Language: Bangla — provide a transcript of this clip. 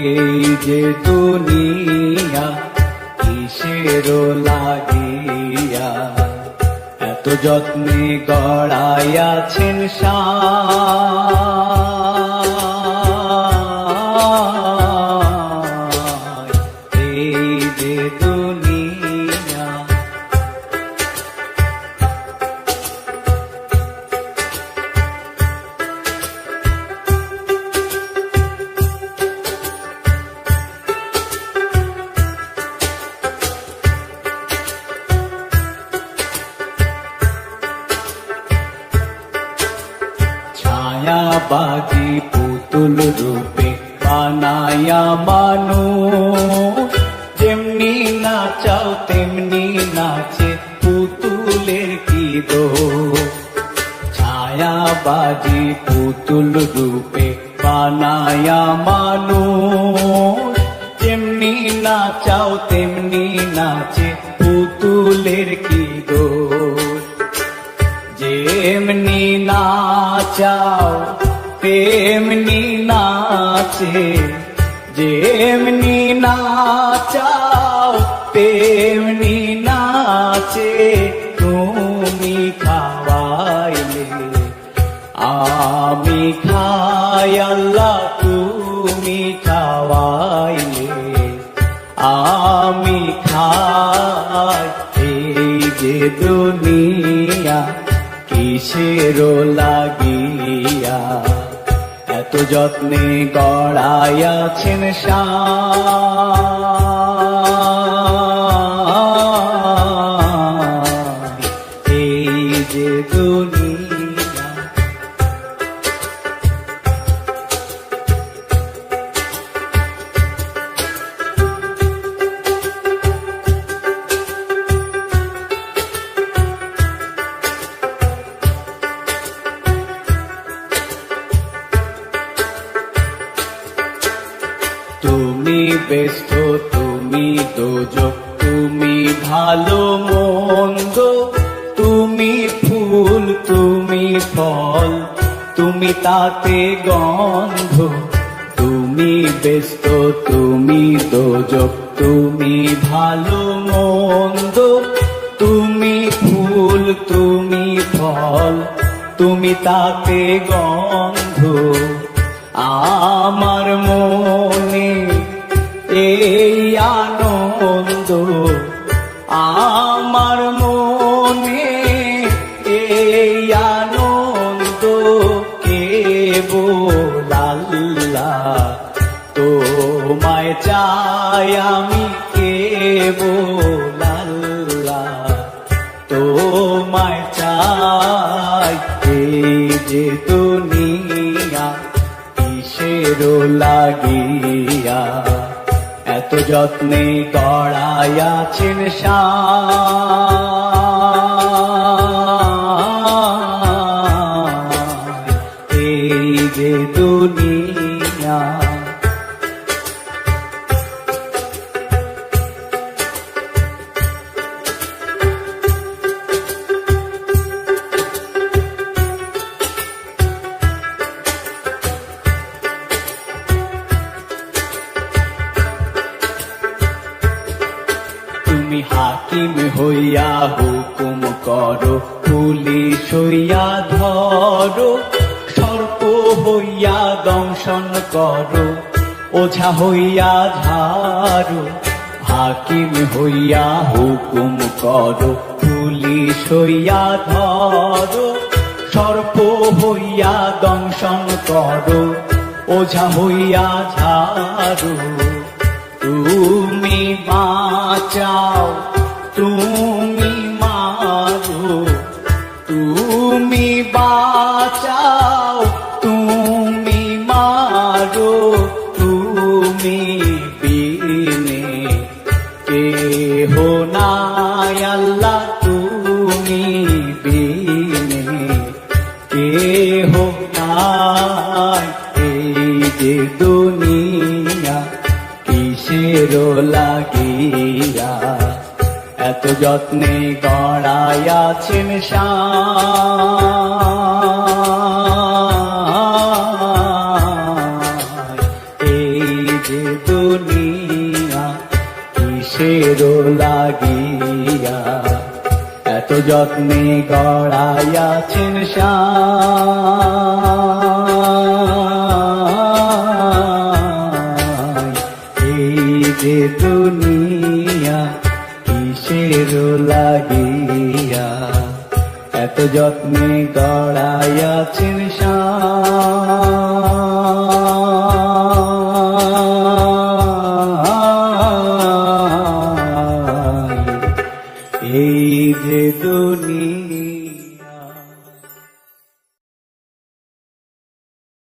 এই যে দুনিয়া কিসের লাগিয়া এত যত্নে গড়াইয়াছেন সায়। এই যে দুনিয়া ছায়াবাজি পুতুল রূপে বানায়া মানুষ, যেমনি নাচাও তেমনি নাচে পুতুলের কি দোষ। ছায়াবাজি পুতুল রূপে বানায়া মানুষ, যেমনি নাচাও তেমনি নাচে পুতুলের কি দোষ। যেমনি নাচাও তেমনি নাচে, যেমনি নাচাও তেমনি নাচে। তুমি খাওয়াইলে আমি খাই আল্লাহ, তুমি খাওয়াইলে আমি খাই। এই যে দুনিয়া কিসের লাগিয়া এত যত্নে গড়াইয়াছেন সায়। এই যে দুনিয়া তুমি ব্যস্ত, তুমি দোজক, তুমি ভালো মন্দ, তুমি ফুল, তুমি ফল, তুমি তাতে গন্ধ। তুমি ব্যস্ত, তুমি দোজক, তুমি ভালো মন্দ, তুমি ফুল, তুমি ফল, তুমি তাতে গন্ধ। আমার মনে এই আনন্দ, আমার মনে এই আনন্দ, কেবল আল্লাহ তোমায় চাই আমি, কেবল আল্লাহ তোমায় চাই। এই যে দুনিয়া কিসের লাগিয়া এত যত্নে গড়াইয়াছেন সায়। এই যে দুনিয়া তুমি হাকিম হইয়া হুকুম করো, পুলিশ হইয়া ধরো, সর্প হইয়া দংশন করো, ওঝা হইয়া ঝাড়ো। হাকিম হইয়া হুকুম করো, পুলিশ হইয়া ধরো, সর্প হইয়া দংশন করো, ওঝা হইয়া ঝাড়ো। তুমি বাঁচাও, তুমি মারো, তুমি বাঁচাও, তুমি মারো। তুমি বিনে কেহ নাই আল্লাহ, তুমি বিনে কেহ নাই। এই যে দুনিয়া কিসের লাগিয়া এত যত্নে গড়াইয়াছেন সায়। এই যে কিসের লাগিয়া এত যত্নে গড়াইয়াছেন সাই। এই যে দুনিয়া কিসের লাগিয়া এত যত্নে গড়াইয়াছেন সাই। এই যে দুনিয়া